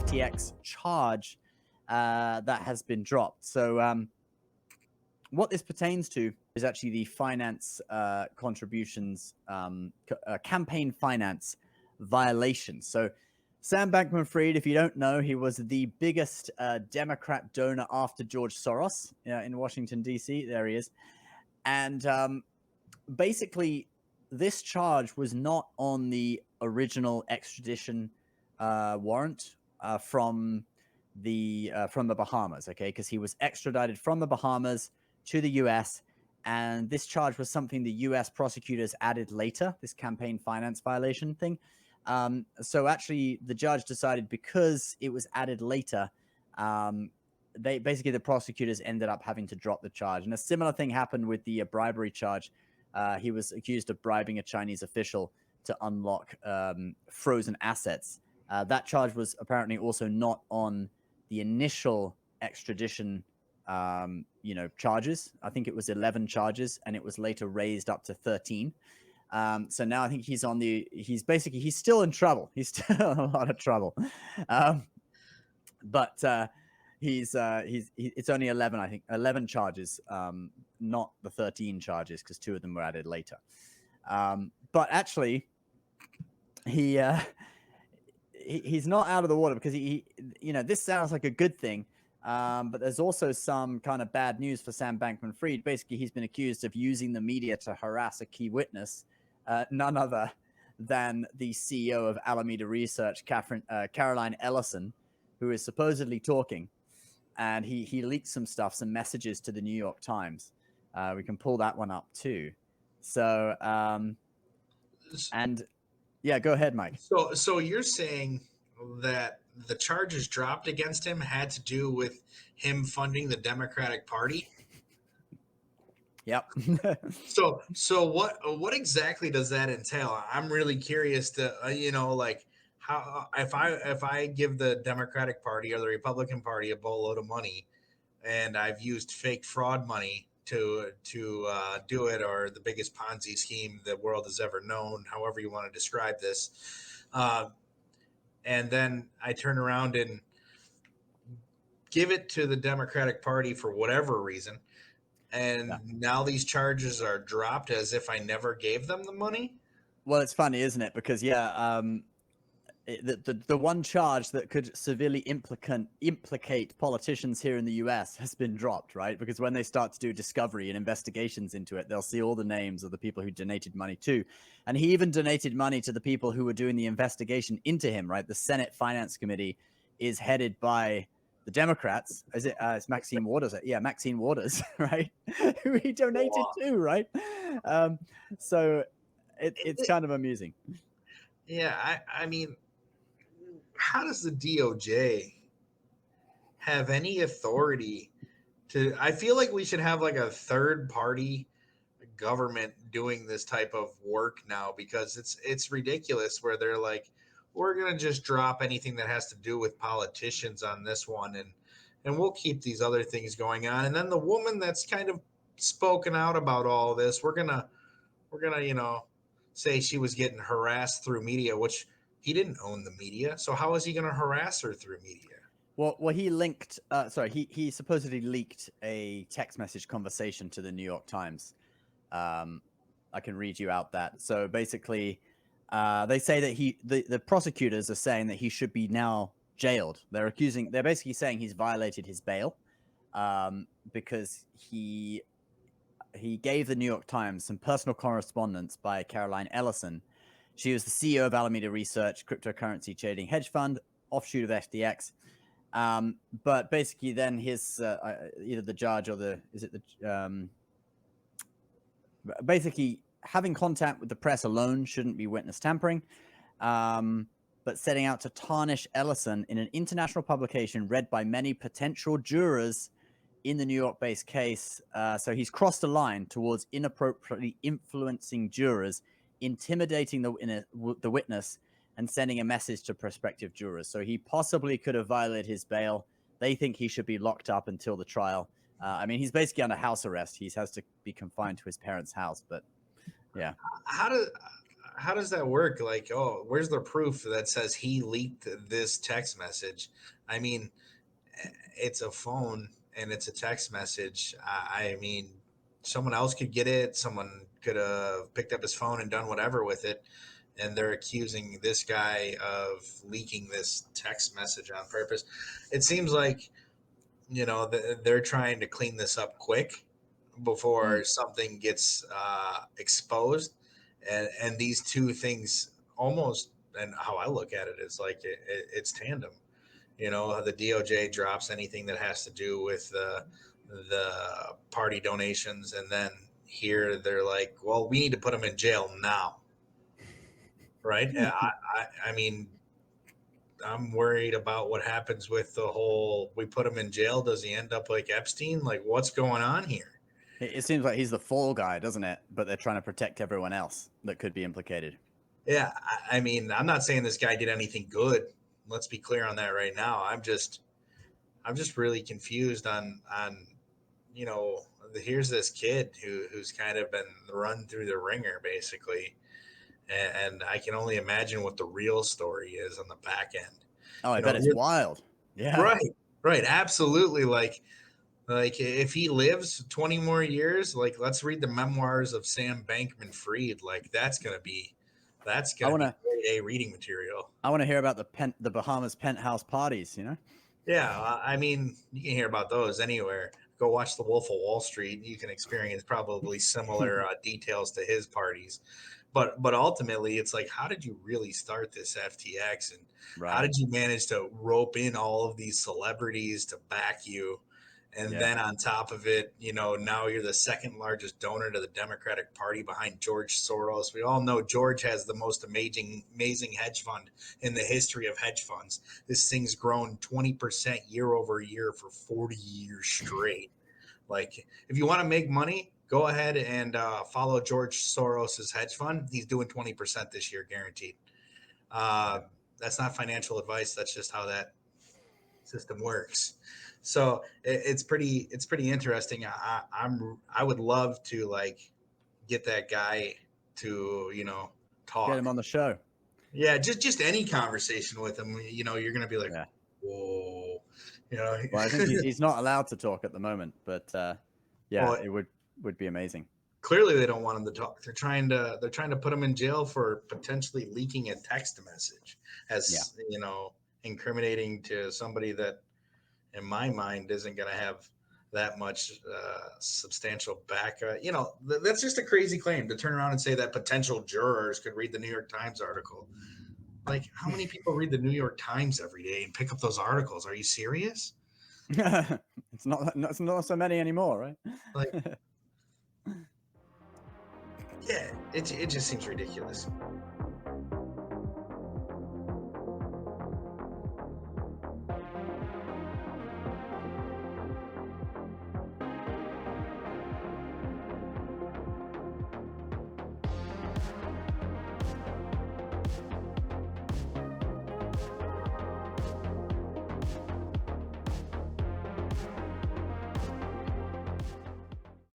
FTX charge that has been dropped. So what this pertains to is actually the finance contributions, campaign finance violations. So Sam Bankman-Fried, if you don't know, he was the biggest Democrat donor after George Soros in Washington, D.C. There he is. And basically, this charge was not on the original extradition warrant from the Bahamas, okay? Because he was extradited from the Bahamas to the U.S., and this charge was something the U.S. prosecutors added later, this campaign finance violation thing. So actually, the judge decided because it was added later, the prosecutors ended up having to drop the charge. And a similar thing happened with the bribery charge. He was accused of bribing a Chinese official to unlock frozen assets. That charge was apparently also not on the initial extradition charges. I think it was 11 charges, and it was later raised up to 13. So now I think he's still in trouble. He's still in a lot of trouble. But it's only 11, I think, 11 charges, not the 13 charges, because 2 of them were added later. But actually, he's not out of the water, because this sounds like a good thing. But there's also some kind of bad news for Sam Bankman-Fried. Basically, he's been accused of using the media to harass a key witness, none other than the CEO of Alameda Research, Caroline Ellison, who is supposedly talking. And he leaked some messages to the New York Times. We can pull that one up too. So, and yeah, go ahead, Mike. So you're saying that the charges dropped against him had to do with him funding the Democratic Party? Yep. So what exactly does that entail? I'm really curious to how if I give the Democratic Party or the Republican Party a boatload of money, and I've used fake fraud money to do it, or the biggest Ponzi scheme the world has ever known, however you want to describe this, and then I turn around and give it to the Democratic Party for whatever reason, and now these charges are dropped as if I never gave them the money? Well, it's funny, isn't it? Because the one charge that could severely implicate politicians here in the US has been dropped, right? Because when they start to do discovery and investigations into it, they'll see all the names of the people who donated money to. And he even donated money to the people who were doing the investigation into him, right? The Senate Finance Committee is headed by the Democrats. Is it? It's Maxine Waters. Yeah, Maxine Waters, right? Who he donated to, right? So it's kind of amusing. Yeah, I mean, how does the DOJ have any authority to? I feel like we should have like a third party government doing this type of work now, because it's ridiculous where they're like, we're gonna just drop anything that has to do with politicians on this one, and we'll keep these other things going on. And then the woman that's kind of spoken out about all this, we're gonna say she was getting harassed through media, which he didn't own the media, so how is he going to harass her through media? Well, he linked. He supposedly leaked a text message conversation to the New York Times. I can read you out that. So basically, they say that the prosecutors are saying that he should be now jailed. They're basically saying he's violated his bail, because he gave the New York Times some personal correspondence by Caroline Ellison. She was the CEO of Alameda Research, cryptocurrency trading hedge fund, offshoot of FTX. But basically, then his either the judge or basically having contact with the press alone shouldn't be witness tampering. But setting out to tarnish Ellison in an international publication read by many potential jurors in the New York-based case. So he's crossed a line towards inappropriately influencing jurors, intimidating the witness, and sending a message to prospective jurors. So he possibly could have violated his bail. They think he should be locked up until the trial. I mean, he's basically under house arrest. He has to be confined to his parents' house. But yeah, how does that work? Like, oh, where's the proof that says he leaked this text message? I mean, it's a phone and it's a text message. I mean, someone else could get it. Someone could have picked up his phone and done whatever with it. And they're accusing this guy of leaking this text message on purpose. It seems like, they're trying to clean this up quick before Mm. something gets exposed. And these two things almost, and how I look at it is like it's tandem. The DOJ drops anything that has to do with the party donations, and then here they're like, well, we need to put them in jail now, right? I mean, I'm worried about what happens with the whole, we put him in jail, does he end up like Epstein? Like, what's going on here? It seems like he's the fall guy, doesn't it? But they're trying to protect everyone else that could be implicated. Yeah, I mean, I'm not saying this guy did anything good. Let's be clear on that right now. I'm just really confused on you know here's this kid who's kind of been run through the ringer basically, and I can only imagine what the real story is on the back end. Oh, I You know, bet it's wild. Yeah. right, right, absolutely. Like if he lives 20 more years, like let's read the memoirs of Sam Bankman-Fried. Like that's I gonna want be to. grade A reading material. I want to hear about the Bahamas penthouse parties. Yeah, I mean, you can hear about those anywhere. Go watch The Wolf of Wall Street. You can experience probably similar details to his parties. But ultimately, it's like, how did you really start this FTX, and how Right. did you manage to rope in all of these celebrities to back you? And Yeah. then on top of it, now you're the second largest donor to the Democratic Party behind George Soros. We all know George has the most amazing hedge fund in the history of hedge funds. This thing's grown 20% year over year for 40 years straight. Like, if you want to make money, go ahead and follow George Soros's hedge fund. He's doing 20% this year, guaranteed. Uh, that's not financial advice. That's just how that system works. So it's pretty interesting. I would love to like get that guy to Get him talk. on the show. Yeah, just any conversation with him. You're gonna be like, Yeah. whoa, you know. Well, I think he's not allowed to talk at the moment, but yeah, Well, it would be amazing. clearly they don't want him to talk. They're trying to put him in jail for potentially leaking a text message, Yeah. as incriminating to somebody that, in my mind, isn't going to have that much substantial back. That's just a crazy claim to turn around and say that potential jurors could read the New York Times article. Like, how many people read the New York Times every day and pick up those articles? Are you serious? It's not so many anymore, right? Like, yeah, it just seems ridiculous.